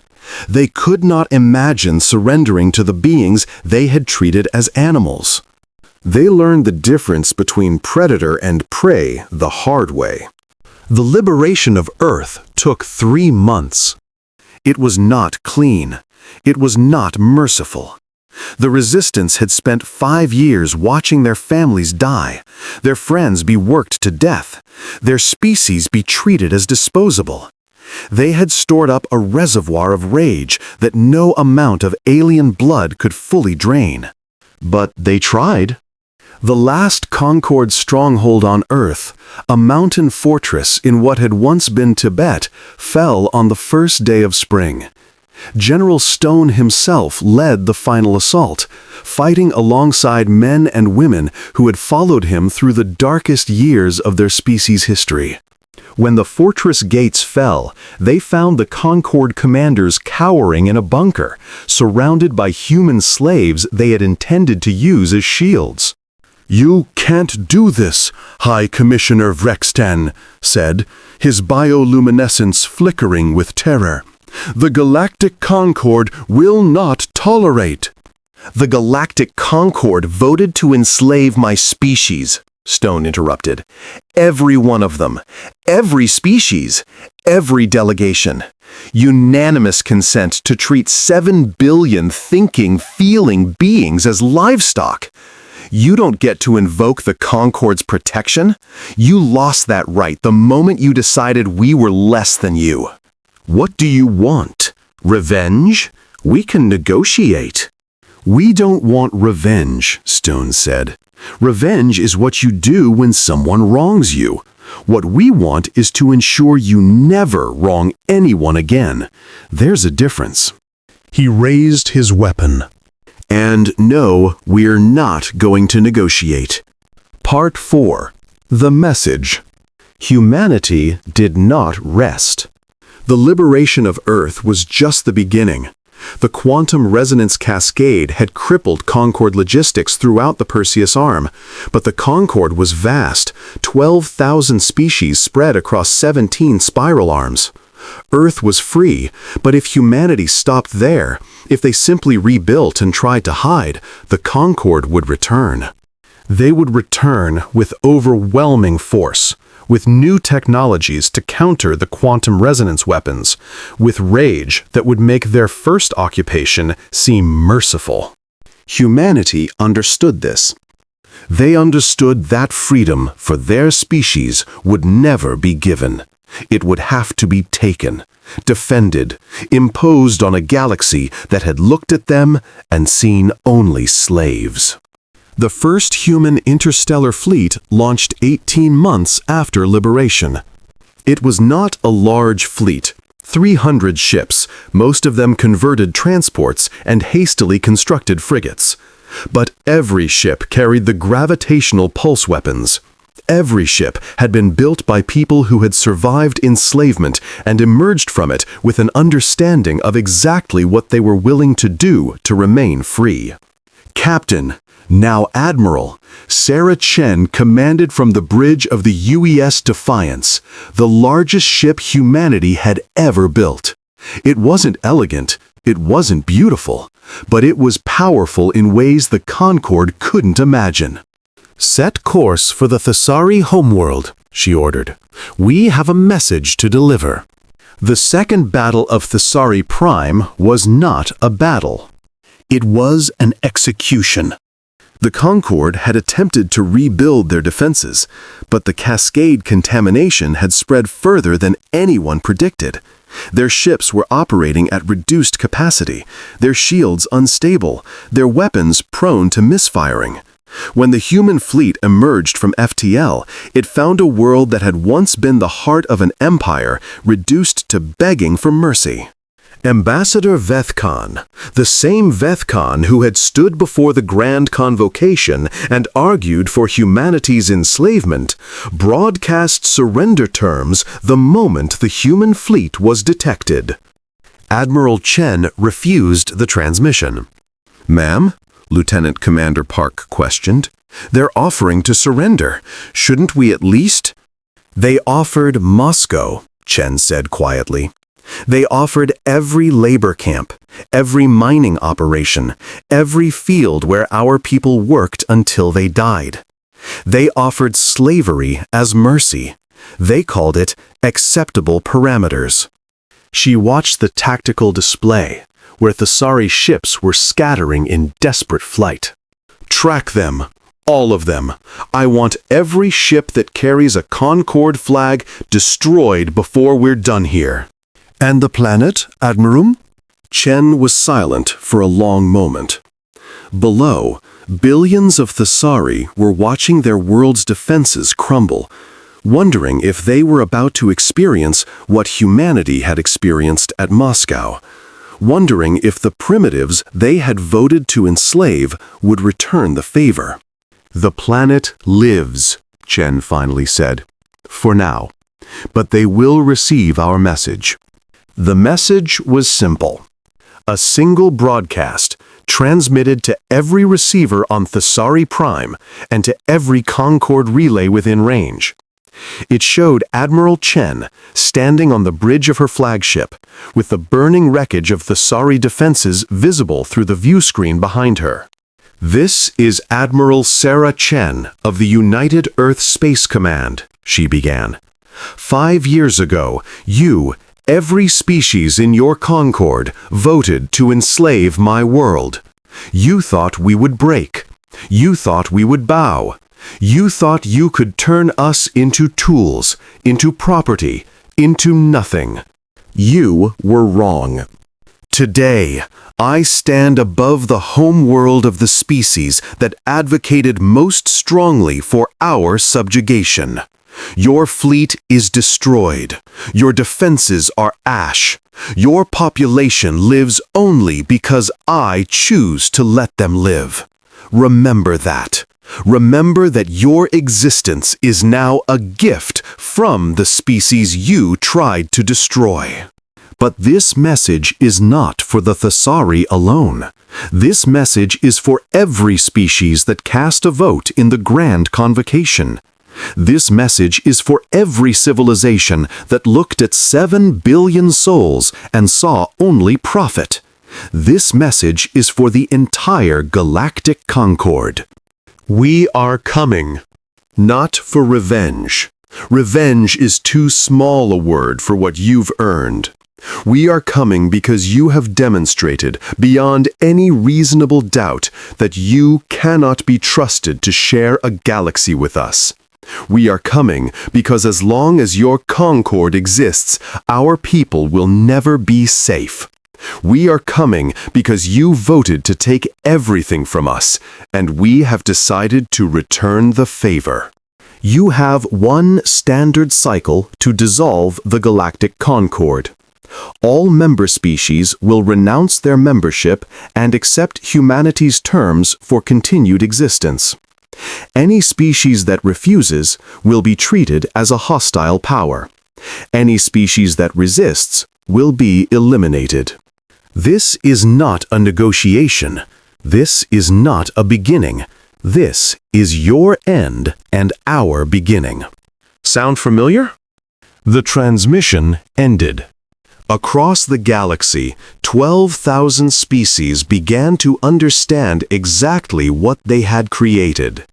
They could not imagine surrendering to the beings they had treated as animals. They learned the difference between predator and prey the hard way. The liberation of Earth took 3 months. It was not clean. It was not merciful. The Resistance had spent 5 years watching their families die, their friends be worked to death, their species be treated as disposable. They had stored up a reservoir of rage that no amount of alien blood could fully drain. But they tried. The last Concord stronghold on Earth, a mountain fortress in what had once been Tibet, fell on the first day of spring. General Stone himself led the final assault, fighting alongside men and women who had followed him through the darkest years of their species' history. When the fortress gates fell, they found the Concord commanders cowering in a bunker, surrounded by human slaves they had intended to use as shields. "You can't do this," High Commissioner Vrexton said, his bioluminescence flickering with terror. "The Galactic Concord will not tolerate." "The Galactic Concord voted to enslave my species," Stone interrupted. "Every one of them. Every species. Every delegation. Unanimous consent to treat 7 billion thinking, feeling beings as livestock. You don't get to invoke the Concord's protection. You lost that right the moment you decided we were less than you. What do you want? Revenge? We can negotiate." "We don't want revenge," Stone said. "Revenge is what you do when someone wrongs you. What we want is to ensure you never wrong anyone again. There's a difference." He raised his weapon. "And no, we're not going to negotiate." Part 4. The Message. Humanity did not rest. The liberation of Earth was just the beginning. The quantum resonance cascade had crippled Concorde logistics throughout the Perseus arm, but the Concorde was vast, 12,000 species spread across 17 spiral arms. Earth was free, but if humanity stopped there, if they simply rebuilt and tried to hide, the Concorde would return. They would return with overwhelming force, with new technologies to counter the quantum resonance weapons, with rage that would make their first occupation seem merciful. Humanity understood this. They understood that freedom for their species would never be given. It would have to be taken, defended, imposed on a galaxy that had looked at them and seen only slaves. The first human interstellar fleet launched 18 months after liberation. It was not a large fleet, 300 ships, most of them converted transports and hastily constructed frigates. But every ship carried the gravitational pulse weapons. Every ship had been built by people who had survived enslavement and emerged from it with an understanding of exactly what they were willing to do to remain free. Captain, now Admiral, Sarah Chen commanded from the bridge of the UES Defiance, the largest ship humanity had ever built. It wasn't elegant, it wasn't beautiful, but it was powerful in ways the Concorde couldn't imagine. "Set course for the Thessari homeworld," she ordered. "We have a message to deliver." The Second Battle of Thessari Prime was not a battle. It was an execution. The Concorde had attempted to rebuild their defenses, but the cascade contamination had spread further than anyone predicted. Their ships were operating at reduced capacity, their shields unstable, their weapons prone to misfiring. When the human fleet emerged from FTL, it found a world that had once been the heart of an empire reduced to begging for mercy. Ambassador Vethkhan, the same Vethkhan who had stood before the Grand Convocation and argued for humanity's enslavement, broadcast surrender terms the moment the human fleet was detected. Admiral Chen refused the transmission. "Ma'am?" Lieutenant Commander Park questioned. "They're offering to surrender. Shouldn't we at least—" "They offered Moscow," Chen said quietly. "They offered every labor camp, every mining operation, every field where our people worked until they died. They offered slavery as mercy. They called it acceptable parameters." She watched the tactical display, where Thessari ships were scattering in desperate flight. "Track them, all of them. I want every ship that carries a Concorde flag destroyed before we're done here." "And the planet, Admiral?" Chen was silent for a long moment. Below, billions of Thessari were watching their world's defenses crumble, wondering if they were about to experience what humanity had experienced at Moscow, wondering if the primitives they had voted to enslave would return the favor. "The planet lives," Chen finally said, "for now. But they will receive our message." The message was simple. A single broadcast, transmitted to every receiver on Thessari Prime and to every Concorde relay within range. It showed Admiral Chen standing on the bridge of her flagship, with the burning wreckage of Thessari defenses visible through the view screen behind her. "This is Admiral Sarah Chen of the United Earth Space Command," she began. "5 years ago, you, every species in your Concorde, voted to enslave my world. You thought we would break. You thought we would bow. You thought you could turn us into tools, into property, into nothing. You were wrong. Today, I stand above the home world of the species that advocated most strongly for our subjugation. Your fleet is destroyed. Your defenses are ash. Your population lives only because I choose to let them live. Remember that. Remember that your existence is now a gift from the species you tried to destroy. But this message is not for the Thesari alone. This message is for every species that cast a vote in the Grand Convocation. This message is for every civilization that looked at 7 billion souls and saw only profit. This message is for the entire Galactic Concord. We are coming, not for revenge. Revenge is too small a word for what you've earned. We are coming because you have demonstrated, beyond any reasonable doubt, that you cannot be trusted to share a galaxy with us. We are coming because as long as your Concord exists, our people will never be safe. We are coming because you voted to take everything from us, and we have decided to return the favor. You have one standard cycle to dissolve the Galactic Concord. All member species will renounce their membership and accept humanity's terms for continued existence. Any species that refuses will be treated as a hostile power. Any species that resists will be eliminated. This is not a negotiation. This is not a beginning. This is your end and our beginning. Sound familiar? The transmission ended. Across the galaxy, 12,000 species began to understand exactly what they had created.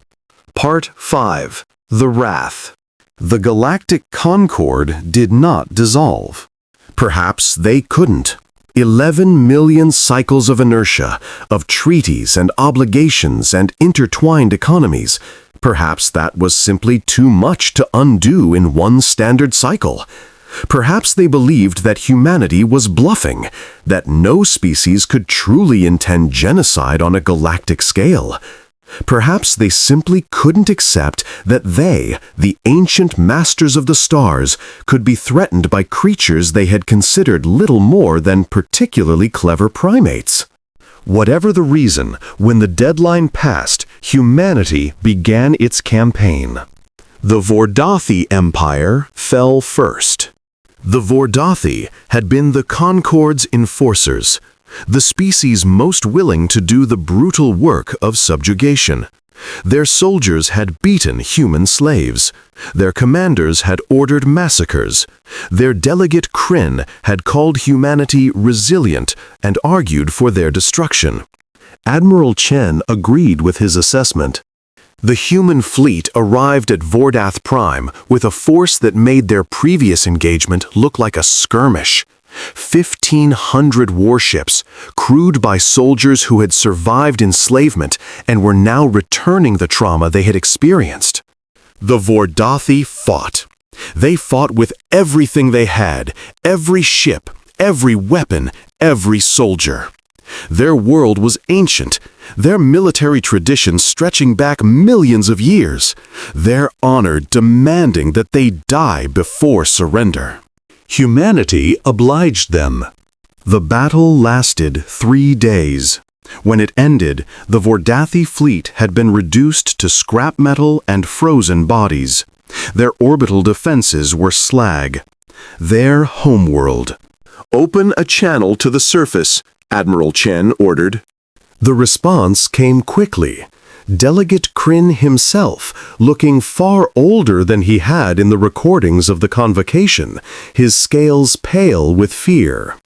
Part 5. The Wrath. The Galactic Concord did not dissolve. Perhaps they couldn't. 11 million cycles of inertia, of treaties and obligations and intertwined economies. Perhaps that was simply too much to undo in one standard cycle. Perhaps they believed that humanity was bluffing, that no species could truly intend genocide on a galactic scale. Perhaps they simply couldn't accept that they, the ancient masters of the stars, could be threatened by creatures they had considered little more than particularly clever primates. Whatever the reason, when the deadline passed, humanity began its campaign. The Vordathi Empire fell first. The Vordathi had been the Concord's enforcers, the species most willing to do the brutal work of subjugation. Their soldiers had beaten human slaves. Their commanders had ordered massacres. Their delegate Kryn had called humanity resilient and argued for their destruction. Admiral Chen agreed with his assessment. The human fleet arrived at Vordath Prime with a force that made their previous engagement look like a skirmish. 1,500 warships, crewed by soldiers who had survived enslavement and were now returning the trauma they had experienced. The Vordathi fought. They fought with everything they had, every ship, every weapon, every soldier. Their world was ancient, their military traditions stretching back millions of years, their honor demanding that they die before surrender. Humanity obliged them. The battle lasted 3 days. When it ended, the Vordathi fleet had been reduced to scrap metal and frozen bodies. Their orbital defenses were slag. Their homeworld. "Open a channel to the surface," Admiral Chen ordered. The response came quickly. Delegate Kryn himself, looking far older than he had in the recordings of the convocation, his scales pale with fear.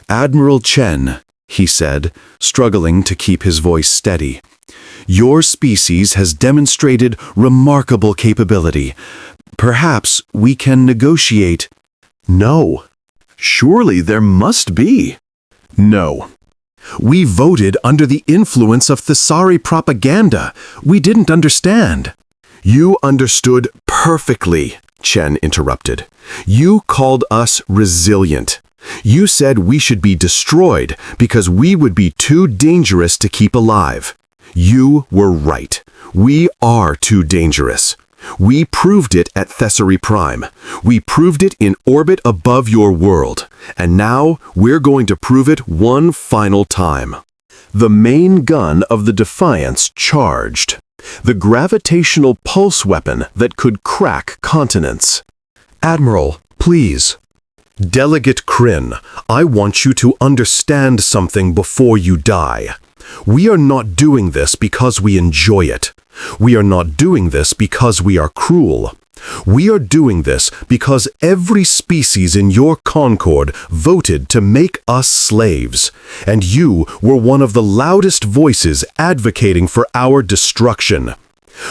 "Admiral Chen," he said, struggling to keep his voice steady, "your species has demonstrated remarkable capability. Perhaps we can negotiate." "No. Surely there must be." "No. We voted under the influence of Thesari propaganda. We didn't understand." "You understood perfectly," Chen interrupted. "You called us resilient. You said we should be destroyed because we would be too dangerous to keep alive. You were right. We are too dangerous. We proved it at Thesari Prime. We proved it in orbit above your world. And now we're going to prove it one final time." The main gun of the Defiance charged. The gravitational pulse weapon that could crack continents. "Admiral, please." Delegate Kryn, I want you to understand something before you die. We are not doing this because we enjoy it. We are not doing this because we are cruel. We are doing this because every species in your Concord voted to make us slaves, and you were one of the loudest voices advocating for our destruction.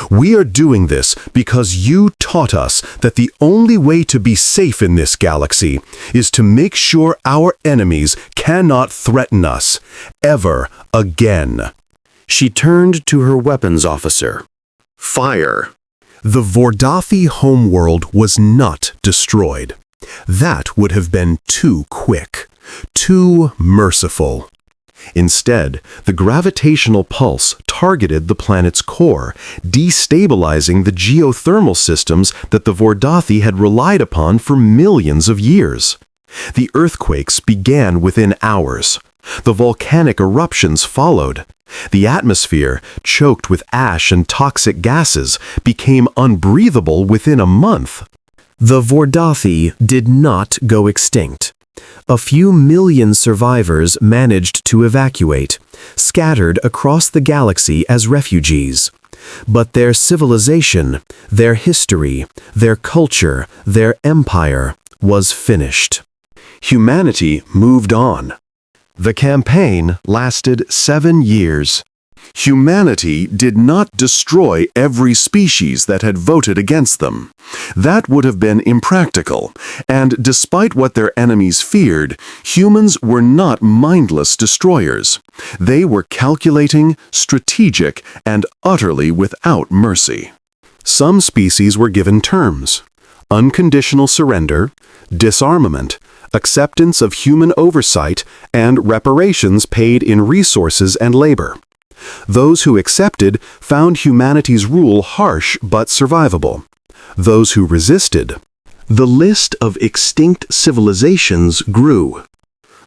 We are doing this because you taught us that the only way to be safe in this galaxy is to make sure our enemies cannot threaten us, ever again. She turned to her weapons officer. Fire. The Vordathi homeworld was not destroyed. That would have been too quick, too merciful. Instead, the gravitational pulse targeted the planet's core, destabilizing the geothermal systems that the Vordathi had relied upon for millions of years. The earthquakes began within hours. The volcanic eruptions followed. The atmosphere, choked with ash and toxic gases, became unbreathable within a month. The Vordathi did not go extinct. A few million survivors managed to evacuate, scattered across the galaxy as refugees. But their civilization, their history, their culture, their empire was finished. Humanity moved on. The campaign lasted 7 years. Humanity did not destroy every species that had voted against them. That would have been impractical, and despite what their enemies feared, humans were not mindless destroyers. They were calculating, strategic, and utterly without mercy. Some species were given terms: unconditional surrender, disarmament, acceptance of human oversight, and reparations paid in resources and labor. Those who accepted found humanity's rule harsh but survivable. Those who resisted. The list of extinct civilizations grew.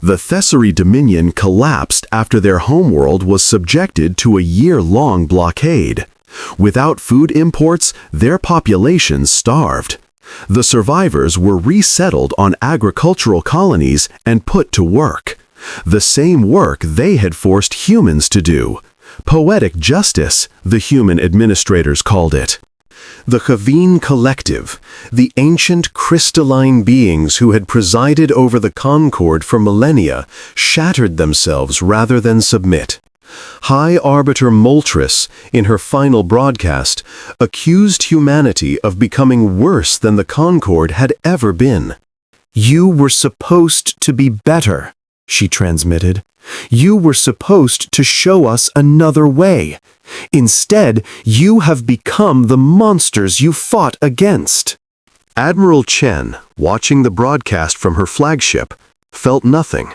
The Thessary Dominion collapsed after their homeworld was subjected to a year-long blockade. Without food imports, their populations starved. The survivors were resettled on agricultural colonies and put to work. The same work they had forced humans to do. Poetic justice, the human administrators called it. The Khaveen Collective, the ancient crystalline beings who had presided over the Concord for millennia, shattered themselves rather than submit. High Arbiter Moltres, in her final broadcast, accused humanity of becoming worse than the Concord had ever been. "You were supposed to be better," she transmitted. "You were supposed to show us another way. Instead, you have become the monsters you fought against." Admiral Chen, watching the broadcast from her flagship, felt nothing.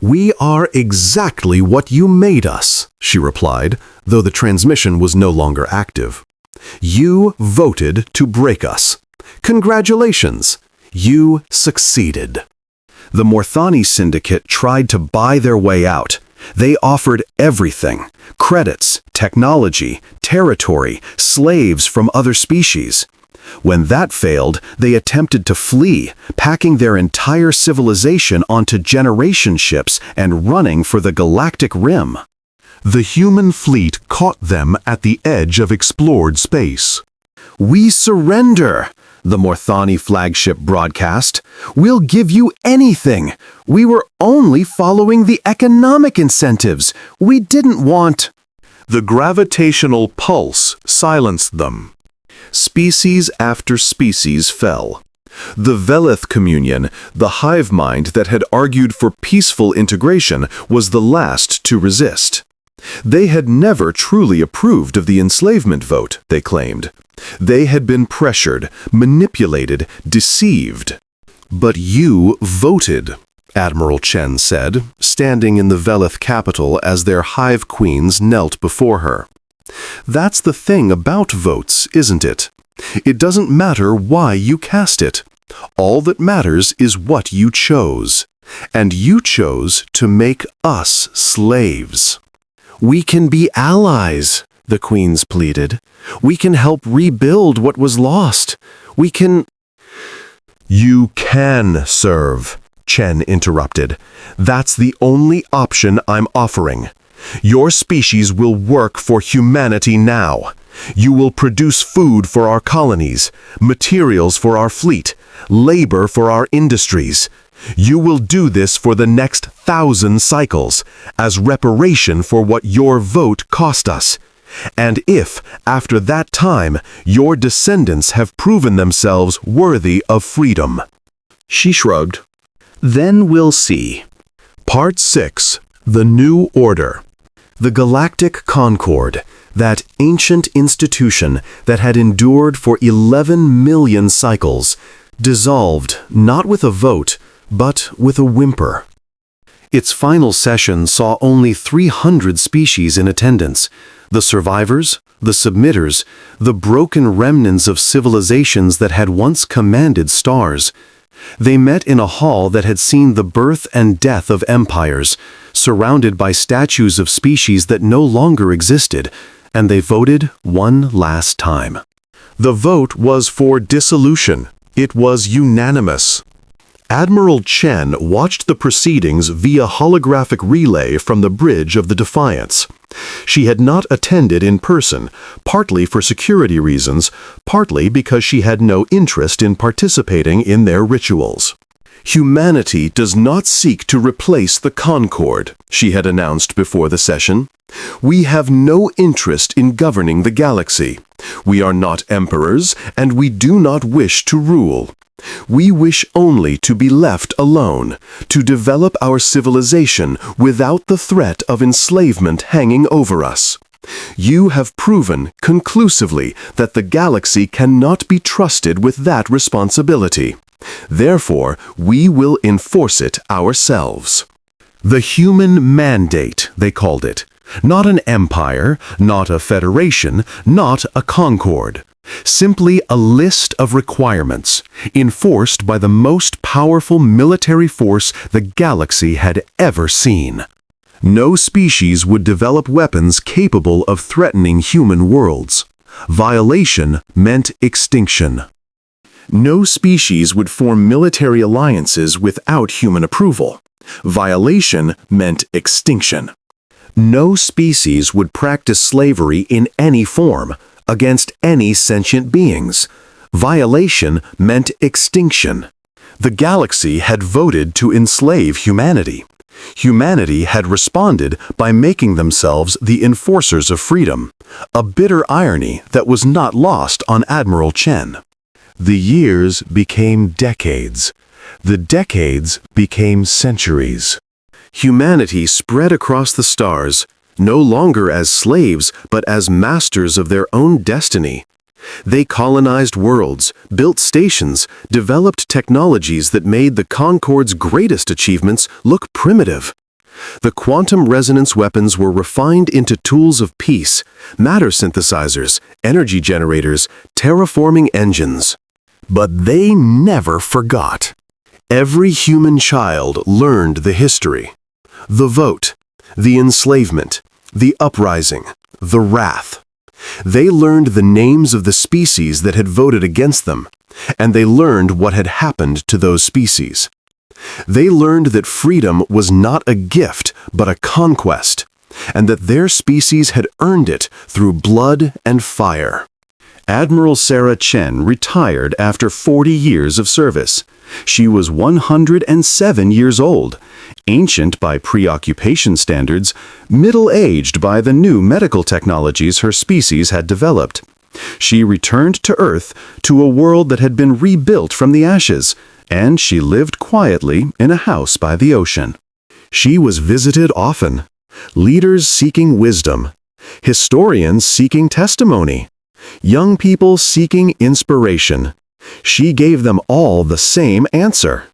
"We are exactly what you made us," she replied, though the transmission was no longer active. "You voted to break us. Congratulations! You succeeded." The Morthani Syndicate tried to buy their way out. They offered everything: credits, technology, territory, slaves from other species. When that failed, they attempted to flee, packing their entire civilization onto generation ships and running for the Galactic Rim. The human fleet caught them at the edge of explored space. "We surrender," the Morthani flagship broadcast. "We'll give you anything. We were only following the economic incentives. We didn't want—" The gravitational pulse silenced them. Species after species fell. The Veleth communion, the hive mind that had argued for peaceful integration, was the last to resist. They had never truly approved of the enslavement vote, they claimed. They had been pressured, manipulated, deceived. "But you voted," Admiral Chen said, standing in the Veleth capital as their hive queens knelt before her. "That's the thing about votes, isn't it? It doesn't matter why you cast it. All that matters is what you chose. And you chose to make us slaves." "We can be allies," the queens pleaded. "We can help rebuild what was lost. We can—" You can serve, Chen interrupted. That's the only option I'm offering. Your species will work for humanity now. You will produce food for our colonies, materials for our fleet, labor for our industries. You will do this for the next 1,000 cycles, as reparation for what your vote cost us. And if, after that time, your descendants have proven themselves worthy of freedom. She shrugged. Then we'll see. Part 6. The New Order. The Galactic Concord, that ancient institution that had endured for 11 million cycles, dissolved not with a vote, but with a whimper. Its final session saw only 300 species in attendance: the survivors, the submitters, the broken remnants of civilizations that had once commanded stars. They met in a hall that had seen the birth and death of empires, surrounded by statues of species that no longer existed, and they voted one last time. The vote was for dissolution. It was unanimous. Admiral Chen watched the proceedings via holographic relay from the bridge of the Defiance. She had not attended in person, partly for security reasons, partly because she had no interest in participating in their rituals. Humanity does not seek to replace the Concord, she had announced before the session. We have no interest in governing the galaxy. We are not emperors, and we do not wish to rule. We wish only to be left alone, to develop our civilization without the threat of enslavement hanging over us. You have proven conclusively that the galaxy cannot be trusted with that responsibility. Therefore, we will enforce it ourselves. The human mandate, they called it. Not an empire, not a federation, not a concord. Simply a list of requirements, enforced by the most powerful military force the galaxy had ever seen. No species would develop weapons capable of threatening human worlds. Violation meant extinction. No species would form military alliances without human approval. Violation meant extinction. No species would practice slavery in any form, against any sentient beings. Violation meant extinction. The galaxy had voted to enslave humanity. Humanity had responded by making themselves the enforcers of freedom, a bitter irony that was not lost on Admiral Chen. The years became decades. The decades became centuries. Humanity spread across the stars, no longer as slaves, but as masters of their own destiny. They colonized worlds, built stations, developed technologies that made the Concord's greatest achievements look primitive. The quantum resonance weapons were refined into tools of peace, matter synthesizers, energy generators, terraforming engines. But they never forgot. Every human child learned the history. The vote, the enslavement, the uprising, the wrath. They learned the names of the species that had voted against them, and they learned what had happened to those species. They learned that freedom was not a gift, but a conquest, and that their species had earned it through blood and fire. Admiral Sarah Chen retired after 40 years of service. She was 107 years old, ancient by preoccupation standards, middle-aged by the new medical technologies her species had developed. She returned to Earth, to a world that had been rebuilt from the ashes, and she lived quietly in a house by the ocean. She was visited often. Leaders seeking wisdom, historians seeking testimony, young people seeking inspiration. She gave them all the same answer.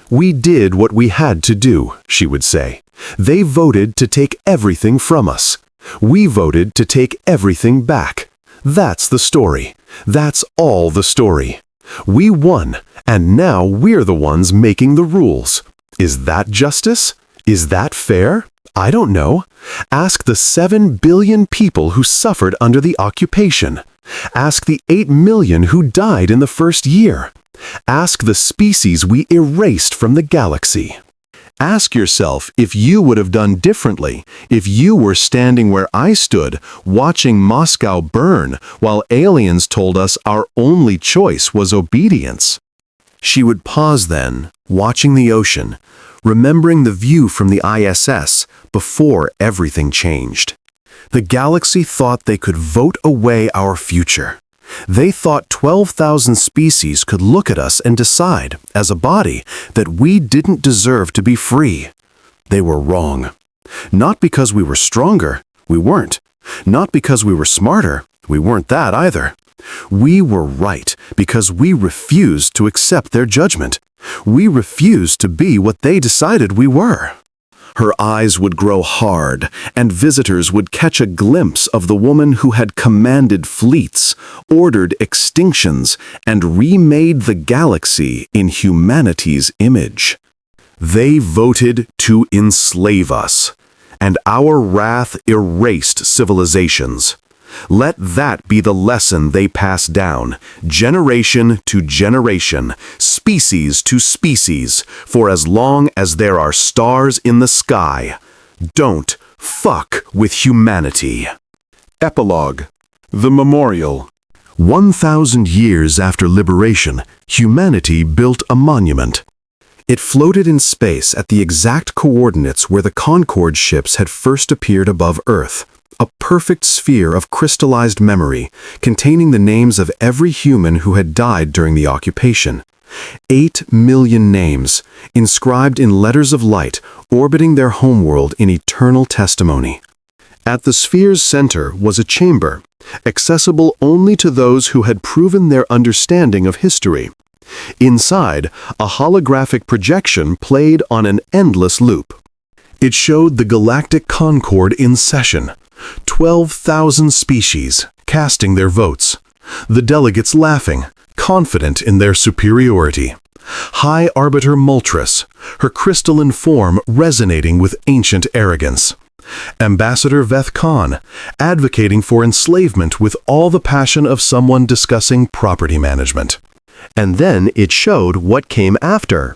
We did what we had to do, she would say. They voted to take everything from us. We voted to take everything back. That's the story. That's all the story. We won, and now we're the ones making the rules. Is that justice? Is that fair? I don't know. Ask the 7 billion people who suffered under the occupation. Ask the 8 million who died in the first year. Ask the species we erased from the galaxy. Ask yourself if you would have done differently if you were standing where I stood, watching Moscow burn, while aliens told us our only choice was obedience. She would pause then, watching the ocean, remembering the view from the ISS before everything changed. The galaxy thought they could vote away our future. They thought 12,000 species could look at us and decide, as a body, that we didn't deserve to be free. They were wrong. Not because we were stronger, we weren't. Not because we were smarter, we weren't that either. We were right because we refused to accept their judgment. We refused to be what they decided we were. Her eyes would grow hard, and visitors would catch a glimpse of the woman who had commanded fleets, ordered extinctions, and remade the galaxy in humanity's image. They voted to enslave us, and our wrath erased civilizations. Let that be the lesson they pass down, generation to generation, species to species, for as long as there are stars in the sky. Don't fuck with humanity. Epilogue. The Memorial. 1,000 years after liberation, humanity built a monument. It floated in space at the exact coordinates where the Concorde ships had first appeared above Earth. A perfect sphere of crystallized memory, containing the names of every human who had died during the occupation. 8 million names, inscribed in letters of light, orbiting their homeworld in eternal testimony. At the sphere's center was a chamber, accessible only to those who had proven their understanding of history. Inside, a holographic projection played on an endless loop. It showed the Galactic Concorde in session. 12,000 species, casting their votes. The delegates laughing, confident in their superiority. High Arbiter Moltres, her crystalline form resonating with ancient arrogance. Ambassador Veth Khan, advocating for enslavement with all the passion of someone discussing property management. And then it showed what came after.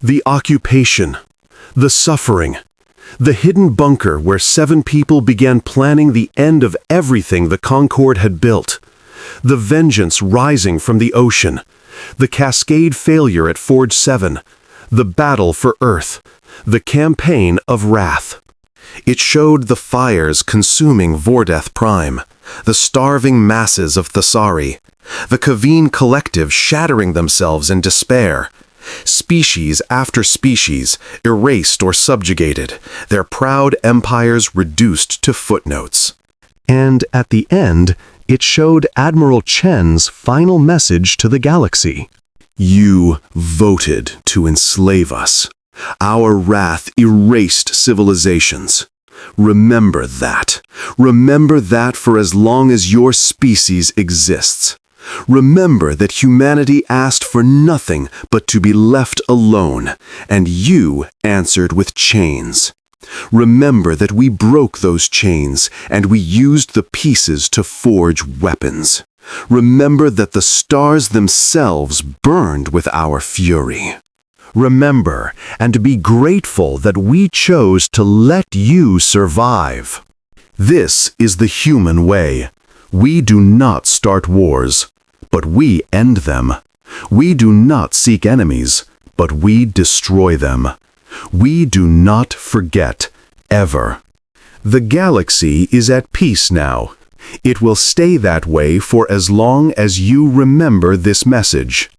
The occupation, the suffering, the hidden bunker where 7 people began planning the end of everything the Concorde had built. The vengeance rising from the ocean. The Cascade failure at Forge 7. The battle for Earth. The campaign of wrath. It showed the fires consuming Vordeth Prime. The starving masses of Thessari. The Kaveen collective shattering themselves in despair. Species after species, erased or subjugated, their proud empires reduced to footnotes. And at the end, it showed Admiral Chen's final message to the galaxy. You voted to enslave us. Our wrath erased civilizations. Remember that. Remember that for as long as your species exists. Remember that humanity asked for nothing but to be left alone, and you answered with chains. Remember that we broke those chains, and we used the pieces to forge weapons. Remember that the stars themselves burned with our fury. Remember, and be grateful that we chose to let you survive. This is the human way. We do not start wars, but we end them. We do not seek enemies, but we destroy them. We do not forget, ever. The galaxy is at peace now. It will stay that way for as long as you remember this message.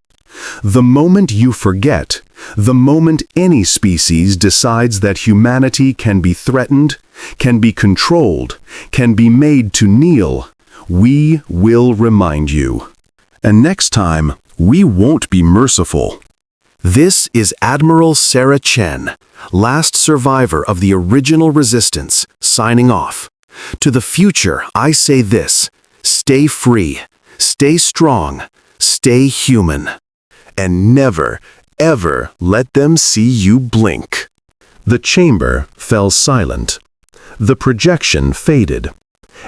The moment you forget, the moment any species decides that humanity can be threatened, can be controlled, can be made to kneel, we will remind you. And next time, we won't be merciful. This is Admiral Sarah Chen, last survivor of the original resistance, signing off. To the future, I say this: stay free, stay strong, stay human, and never, ever let them see you blink. The chamber fell silent. The projection faded.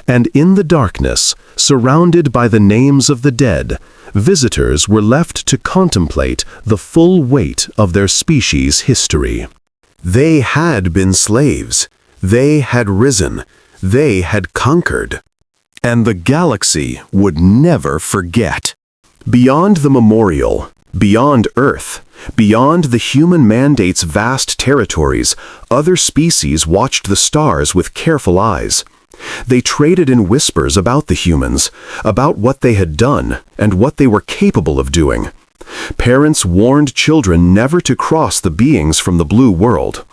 And in the darkness, surrounded by the names of the dead, visitors were left to contemplate the full weight of their species' history. They had been slaves. They had risen. They had conquered. And the galaxy would never forget. Beyond the memorial, beyond Earth, beyond the human mandate's vast territories, other species watched the stars with careful eyes. They traded in whispers about the humans, about what they had done and what they were capable of doing. Parents warned children never to cross the beings from the blue world.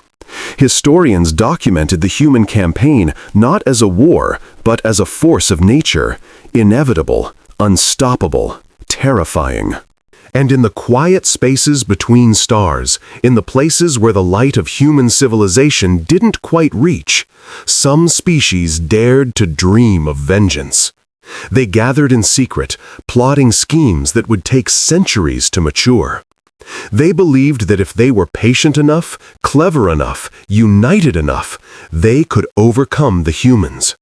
Historians documented the human campaign not as a war, but as a force of nature, inevitable, unstoppable, terrifying. And in the quiet spaces between stars, in the places where the light of human civilization didn't quite reach, some species dared to dream of vengeance. They gathered in secret, plotting schemes that would take centuries to mature. They believed that if they were patient enough, clever enough, united enough, they could overcome the humans.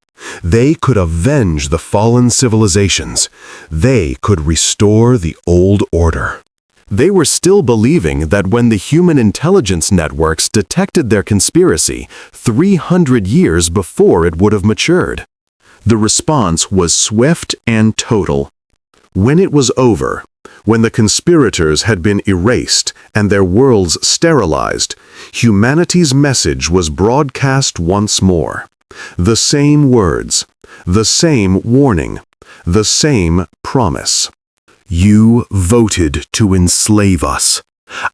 They could avenge the fallen civilizations. They could restore the old order. They were still believing that when the human intelligence networks detected their conspiracy 300 years before it would have matured. The response was swift and total. When it was over, when the conspirators had been erased and their worlds sterilized, humanity's message was broadcast once more. The same words, the same warning, the same promise. You voted to enslave us.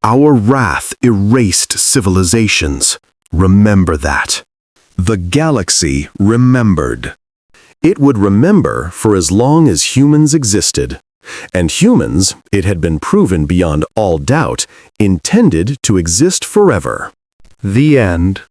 Our wrath erased civilizations. Remember that. The galaxy remembered. It would remember for as long as humans existed. And humans, it had been proven beyond all doubt, intended to exist forever. The end.